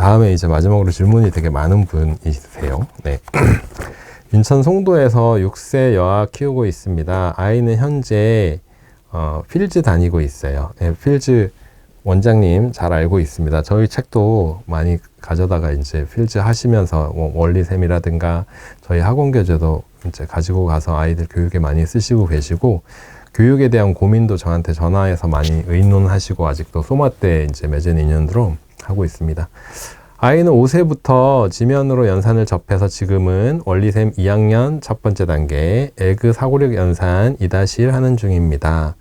다음에 이제 마지막으로 질문이 되게 많은 분이세요. 네. 인천 송도에서 6세 여아 키우고 있습니다. 아이는 현재 필즈 다니고 있어요. 네, 필즈 원장님 잘 알고 있습니다. 저희 책도 많이 가져다가 이제 필즈 하시면서 원리셈이라든가 저희 학원 교재도 이제 가지고 가서 아이들 교육에 많이 쓰시고 계시고, 교육에 대한 고민도 저한테 전화해서 많이 의논하시고 아직도 소마 때 이제 맺은 인연으로 하고 있습니다. 아이는 5세부터 지면으로 연산을 접해서 지금은 원리셈 2학년 첫 번째 단계 에그 사고력 연산 2-1 하는 중입니다.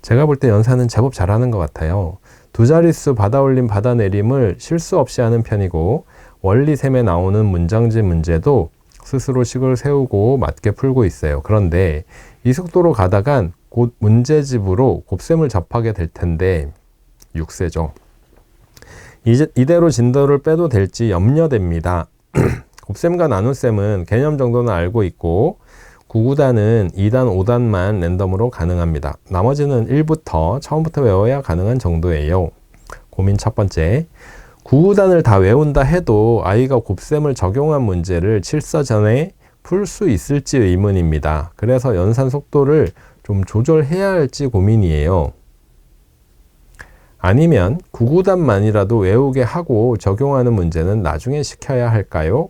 제가 볼 때 연산은 제법 잘하는 것 같아요. 두 자릿수 받아올림 받아내림을 실수 없이 하는 편이고, 원리셈에 나오는 문장지 문제도 스스로 식을 세우고 맞게 풀고 있어요. 그런데 이 속도로 가다간 곧 문제집으로 곱셈을 접하게 될 텐데 6세죠. 이대로 진도를 빼도 될지 염려됩니다. 곱셈과 나눗셈은 개념 정도는 알고 있고 9구단은 2단, 5단만 랜덤으로 가능합니다. 나머지는 1부터 처음부터 외워야 가능한 정도예요. 고민 첫 번째, 9구단을 다 외운다 해도 아이가 곱셈을 적용한 문제를 칠서전에 풀 수 있을지 의문입니다. 그래서 연산 속도를 좀 조절해야 할지 고민이에요. 아니면 9구단만이라도 외우게 하고 적용하는 문제는 나중에 시켜야 할까요?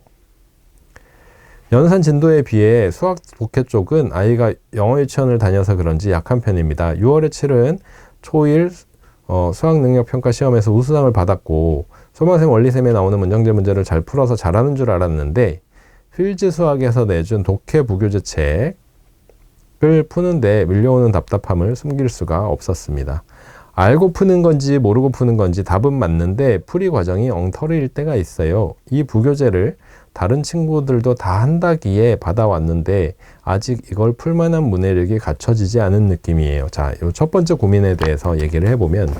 연산 진도에 비해 수학 독해 쪽은 아이가 영어 유치원을 다녀서 그런지 약한 편입니다. 6월에 치른 초1 수학능력평가 시험에서 우수상을 받았고, 소마셈 원리셈에 나오는 문장제 문제를 잘 풀어서 잘하는 줄 알았는데 필즈 수학에서 내준 독해 부교재 책을 푸는데 밀려오는 답답함을 숨길 수가 없었습니다. 알고 푸는 건지 모르고 푸는 건지 답은 맞는데 풀이 과정이 엉터리일 때가 있어요. 이 부교재를 다른 친구들도 다 한다기에 받아왔는데 아직 이걸 풀만한 문해력이 갖춰지지 않은 느낌이에요. 자, 이 첫 번째 고민에 대해서 얘기를 해보면,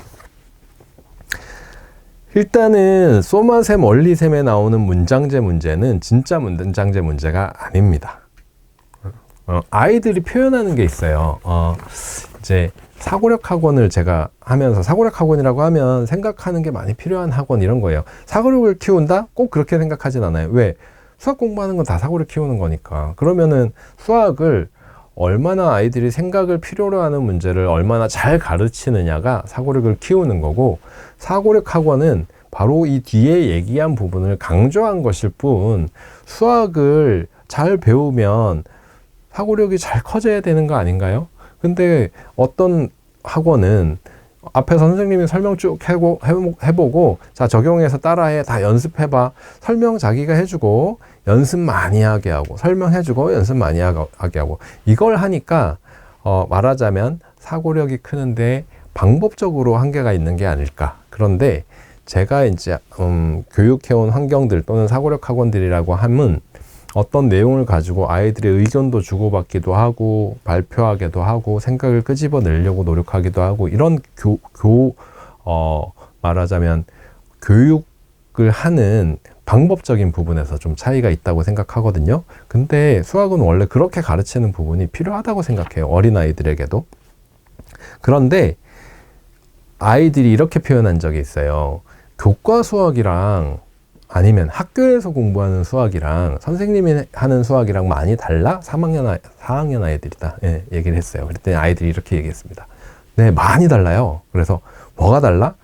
일단은 소마셈 원리셈에 나오는 문장제 문제는 진짜 문장제 문제가 아닙니다. 아이들이 표현하는 게 있어요. 이제 사고력 학원을 제가 하면서, 사고력 학원이라고 하면 생각하는 게 많이 필요한 학원 이런 거예요. 사고력을 키운다? 꼭 그렇게 생각하진 않아요. 왜? 수학 공부하는 건 다 사고를 키우는 거니까. 그러면은 수학을 얼마나 아이들이 생각을 필요로 하는 문제를 얼마나 잘 가르치느냐가 사고력을 키우는 거고, 사고력 학원은 바로 이 뒤에 얘기한 부분을 강조한 것일 뿐, 수학을 잘 배우면 사고력이 잘 커져야 되는 거 아닌가요? 근데 어떤 학원은 앞에서 선생님이 설명 쭉 해보고 자, 적용해서 따라해, 다 연습해봐, 설명 자기가 해주고 연습 많이 하게 하고, 설명해주고 연습 많이 하게 하고, 이걸 하니까 말하자면 사고력이 크는데 방법적으로 한계가 있는 게 아닐까. 그런데 제가 이제 교육해온 환경들 또는 사고력 학원들이라고 하면 어떤 내용을 가지고 아이들의 의견도 주고받기도 하고 발표하기도 하고 생각을 끄집어내려고 노력하기도 하고, 이런 말하자면 교육을 하는 방법적인 부분에서 좀 차이가 있다고 생각하거든요. 근데 수학은 원래 그렇게 가르치는 부분이 필요하다고 생각해요. 어린아이들에게도. 그런데 아이들이 이렇게 표현한 적이 있어요. 교과 수학이랑 아니면 학교에서 공부하는 수학이랑 선생님이 하는 수학이랑 많이 달라? 4학년 아이들이다. 예, 얘기를 했어요. 그랬더니 아이들이 이렇게 얘기했습니다. 네, 많이 달라요. 그래서 뭐가 달라?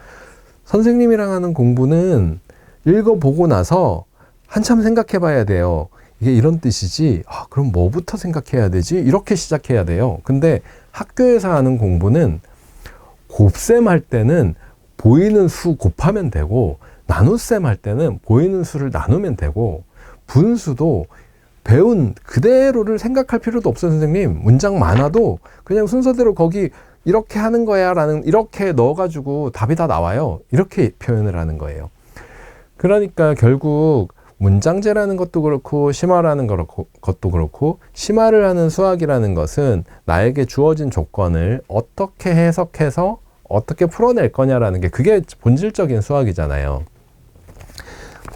선생님이랑 하는 공부는 읽어보고 나서 한참 생각해 봐야 돼요. 이게 이런 뜻이지, 그럼 뭐부터 생각해야 되지? 이렇게 시작해야 돼요. 근데 학교에서 하는 공부는 곱셈 할 때는 보이는 수 곱하면 되고, 나눗셈 할 때는 보이는 수를 나누면 되고, 분수도 배운 그대로를 생각할 필요도 없어요. 선생님, 문장 많아도 그냥 순서대로 거기 이렇게 하는 거야 라는, 이렇게 넣어가지고 답이 다 나와요. 이렇게 표현을 하는 거예요. 그러니까 결국 문장제라는 것도 그렇고 심화라는 것도 그렇고, 심화를 하는 수학이라는 것은 나에게 주어진 조건을 어떻게 해석해서 어떻게 풀어낼 거냐라는 게, 그게 본질적인 수학이잖아요.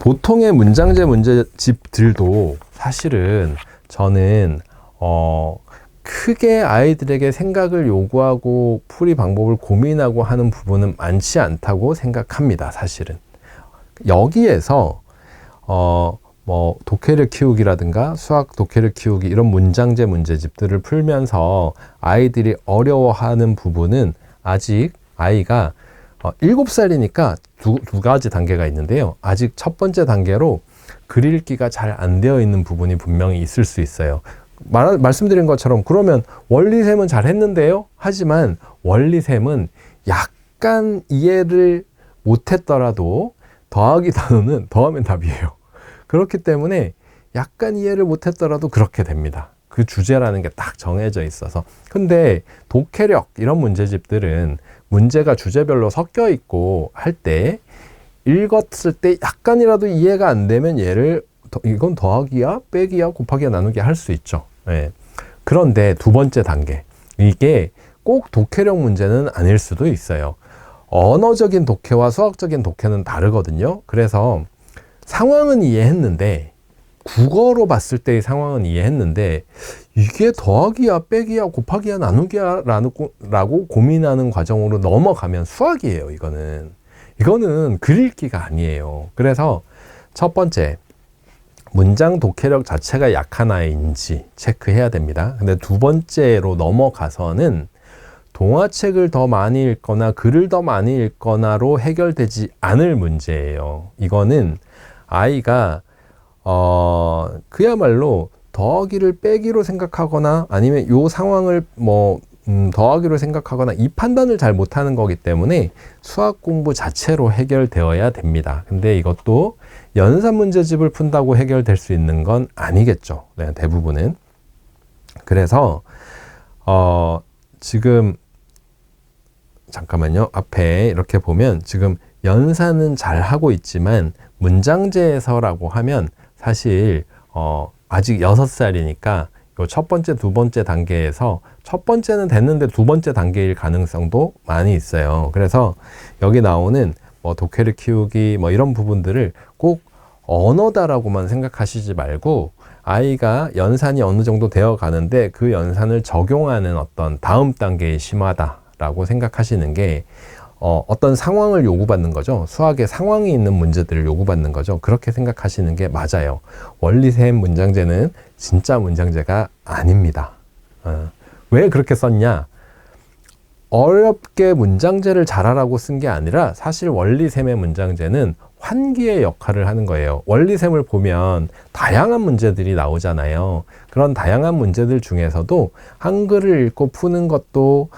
보통의 문장제 문제집들도 사실은 저는 크게 아이들에게 생각을 요구하고 풀이 방법을 고민하고 하는 부분은 많지 않다고 생각합니다. 사실은. 여기에서 뭐 독해력 키우기라든가 수학 독해력 키우기 이런 문장제 문제집들을 풀면서 아이들이 어려워하는 부분은 아직 아이가 7살이니까 두 가지 단계가 있는데요. 아직 첫 번째 단계로 글 읽기가 잘 안 되어 있는 부분이 분명히 있을 수 있어요. 말씀드린 것처럼 그러면 원리셈은 잘 했는데요. 하지만 원리셈은 약간 이해를 못했더라도 더하기 단어는 더하면 답이에요. 그렇기 때문에 약간 이해를 못했더라도 그렇게 됩니다. 그 주제라는 게 딱 정해져 있어서. 근데 독해력 이런 문제집들은 문제가 주제별로 섞여 있고 할 때 읽었을 때 약간이라도 이해가 안 되면 얘를 이건 더하기야 빼기야 곱하기야 나누기야 할 수 있죠. 네. 그런데 두 번째 단계, 이게 꼭 독해력 문제는 아닐 수도 있어요. 언어적인 독해와 수학적인 독해는 다르거든요. 그래서 상황은 이해했는데, 국어로 봤을 때의 상황은 이해했는데 이게 더하기야 빼기야 곱하기야 나누기야 라고 고민하는 과정으로 넘어가면 수학이에요. 이거는 글 읽기가 아니에요. 그래서 첫 번째, 문장 독해력 자체가 약한 아이인지 체크해야 됩니다. 근데 두 번째로 넘어가서는 동화책을 더 많이 읽거나 글을 더 많이 읽거나로 해결되지 않을 문제예요. 이거는 아이가 그야말로 더하기를 빼기로 생각하거나 아니면 요 상황을 더하기로 생각하거나 이 판단을 잘 못하는 거기 때문에 수학 공부 자체로 해결되어야 됩니다. 근데 이것도 연산 문제집을 푼다고 해결될 수 있는 건 아니겠죠. 네, 대부분은. 그래서 지금 잠깐만요. 앞에 이렇게 보면 지금 연산은 잘 하고 있지만 문장제에서라고 하면 사실 아직 6살이니까 요 첫 번째, 두 번째 단계에서 첫 번째는 됐는데 두 번째 단계일 가능성도 많이 있어요. 그래서 여기 나오는 독해력 키우기 이런 부분들을 꼭 언어다라고만 생각하시지 말고 아이가 연산이 어느 정도 되어 가는데 그 연산을 적용하는 어떤 다음 단계의 심화다라고 생각하시는 게 어떤 상황을 요구받는 거죠. 수학에 상황이 있는 문제들을 요구받는 거죠. 그렇게 생각하시는 게 맞아요. 원리셈 문장제는 진짜 문장제가 아닙니다. 왜 그렇게 썼냐? 어렵게 문장제를 잘하라고 쓴 게 아니라 사실 원리셈의 문장제는 환기의 역할을 하는 거예요. 원리셈을 보면 다양한 문제들이 나오잖아요. 그런 다양한 문제들 중에서도 한글을 읽고 푸는 것도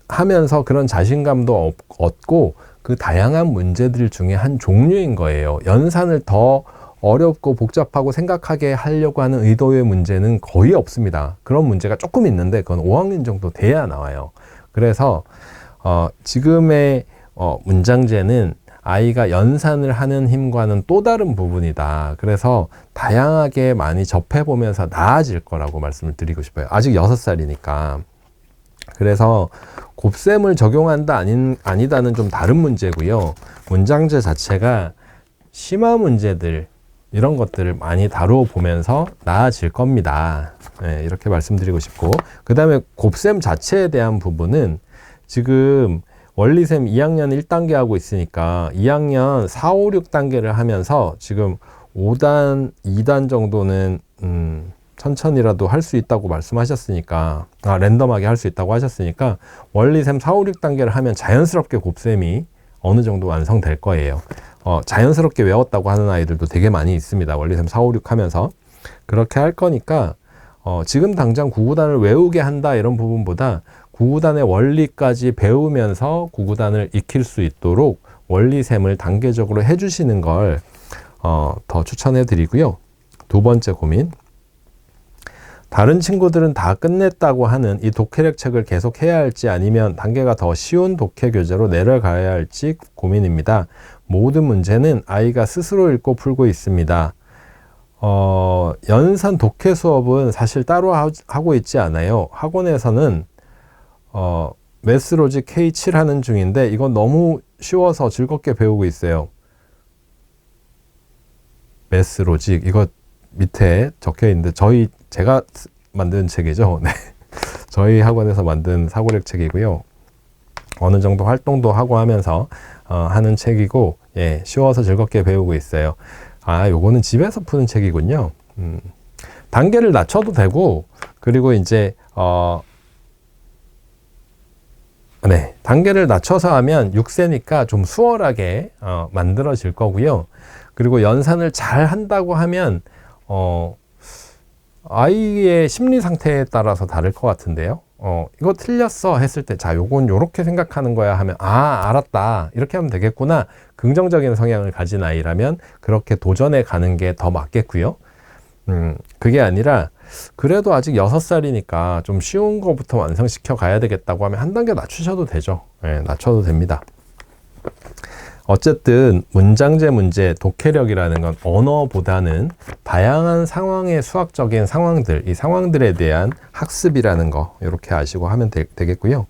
하면서 그런 자신감도 얻고 그 다양한 문제들 중에 한 종류인 거예요. 연산을 더 어렵고 복잡하고 생각하게 하려고 하는 의도의 문제는 거의 없습니다. 그런 문제가 조금 있는데 그건 5학년 정도 돼야 나와요. 그래서 지금의 문장제는 아이가 연산을 하는 힘과는 또 다른 부분이다. 그래서 다양하게 많이 접해보면서 나아질 거라고 말씀을 드리고 싶어요. 아직 6살이니까. 그래서 곱셈을 적용한다 아니다는 좀 다른 문제고요. 문장제 자체가 심화 문제들 이런 것들을 많이 다루어 보면서 나아질 겁니다. 네, 이렇게 말씀드리고 싶고, 그 다음에 곱셈 자체에 대한 부분은 지금 원리셈 2학년 1단계 하고 있으니까 2학년 4, 5, 6단계를 하면서 지금 5단, 2단 정도는 천천히라도 할 수 있다고 말씀하셨으니까, 랜덤하게 할 수 있다고 하셨으니까 원리셈 4, 5, 6단계를 하면 자연스럽게 곱셈이 어느 정도 완성될 거예요. 자연스럽게 외웠다고 하는 아이들도 되게 많이 있습니다. 원리셈 4, 5, 6 하면서. 그렇게 할 거니까 지금 당장 구구단을 외우게 한다 이런 부분보다 구구단의 원리까지 배우면서 구구단을 익힐 수 있도록 원리셈을 단계적으로 해주시는 걸 더 추천해 드리고요. 두 번째 고민, 다른 친구들은 다 끝냈다고 하는 이 독해력 책을 계속 해야 할지 아니면 단계가 더 쉬운 독해 교재로 내려가야 할지 고민입니다. 모든 문제는 아이가 스스로 읽고 풀고 있습니다. 연산 독해 수업은 사실 따로 하고 있지 않아요. 학원에서는 매스 로직 K7 하는 중인데 이건 너무 쉬워서 즐겁게 배우고 있어요. 매스 로직 이거 밑에 적혀 있는데 제가 만든 책이죠. 네. 저희 학원에서 만든 사고력 책이고요. 어느 정도 활동도 하고 하면서 하는 책이고 예, 쉬워서 즐겁게 배우고 있어요. 아, 요거는 집에서 푸는 책이군요. 단계를 낮춰도 되고, 그리고 이제, 네, 단계를 낮춰서 하면 6세니까 좀 수월하게 만들어질 거고요. 그리고 연산을 잘 한다고 하면 아이의 심리 상태에 따라서 다를 것 같은데요. 이거 틀렸어 했을 때, 자, 요건 요렇게 생각하는 거야 하면, 아, 알았다, 이렇게 하면 되겠구나. 긍정적인 성향을 가진 아이라면 그렇게 도전해 가는 게 더 맞겠고요. 그게 아니라 그래도 아직 6살이니까 좀 쉬운 거부터 완성시켜 가야 되겠다고 하면 한 단계 낮추셔도 되죠. 네, 낮춰도 됩니다. 어쨌든 문장제 문제, 독해력이라는 건 언어보다는 다양한 상황의 수학적인 상황들, 이 상황들에 대한 학습이라는 거 이렇게 아시고 하면 되겠고요.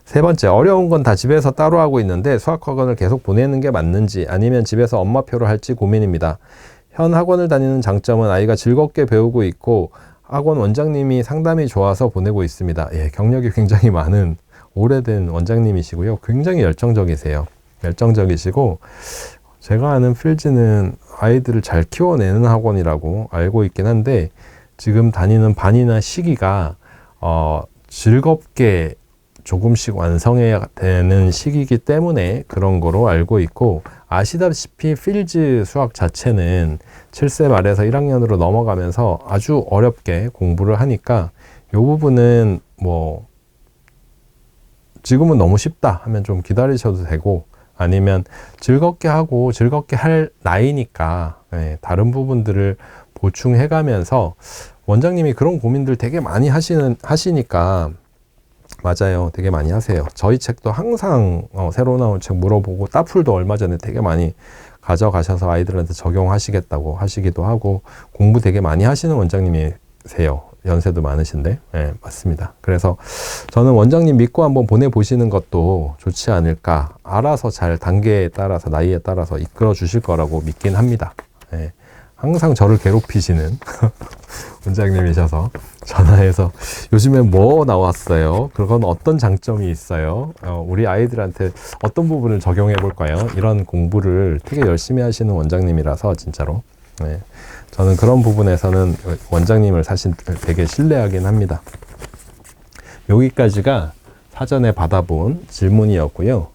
세 번째, 어려운 건 다 집에서 따로 하고 있는데 수학학원을 계속 보내는 게 맞는지 아니면 집에서 엄마표로 할지 고민입니다. 현 학원을 다니는 장점은 아이가 즐겁게 배우고 있고 학원 원장님이 상담이 좋아서 보내고 있습니다. 예, 경력이 굉장히 많은 오래된 원장님이시고요. 굉장히 열정적이시고 제가 아는 필즈는 아이들을 잘 키워내는 학원이라고 알고 있긴 한데 지금 다니는 반이나 시기가 즐겁게 조금씩 완성해야 되는 시기이기 때문에 그런 거로 알고 있고, 아시다시피 필즈 수학 자체는 7세 말에서 1학년으로 넘어가면서 아주 어렵게 공부를 하니까 이 부분은 뭐 지금은 너무 쉽다 하면 좀 기다리셔도 되고, 아니면 즐겁게 하고 즐겁게 할 나이니까 다른 부분들을 보충해 가면서, 원장님이 그런 고민들 되게 많이 하시니까 맞아요. 되게 많이 하세요. 저희 책도 항상 새로 나온 책 물어보고, 따풀도 얼마 전에 되게 많이 가져가셔서 아이들한테 적용하시겠다고 하시기도 하고, 공부 되게 많이 하시는 원장님이세요. 연세도 많으신데. 네, 맞습니다. 그래서 저는 원장님 믿고 한번 보내보시는 것도 좋지 않을까. 알아서 잘 단계에 따라서 나이에 따라서 이끌어 주실 거라고 믿긴 합니다. 네, 항상 저를 괴롭히시는 원장님이셔서 전화해서 요즘에 뭐 나왔어요? 그건 어떤 장점이 있어요? 우리 아이들한테 어떤 부분을 적용해 볼까요? 이런 공부를 되게 열심히 하시는 원장님이라서 진짜로. 네, 저는 그런 부분에서는 원장님을 사실 되게 신뢰하긴 합니다. 여기까지가 사전에 받아본 질문이었고요.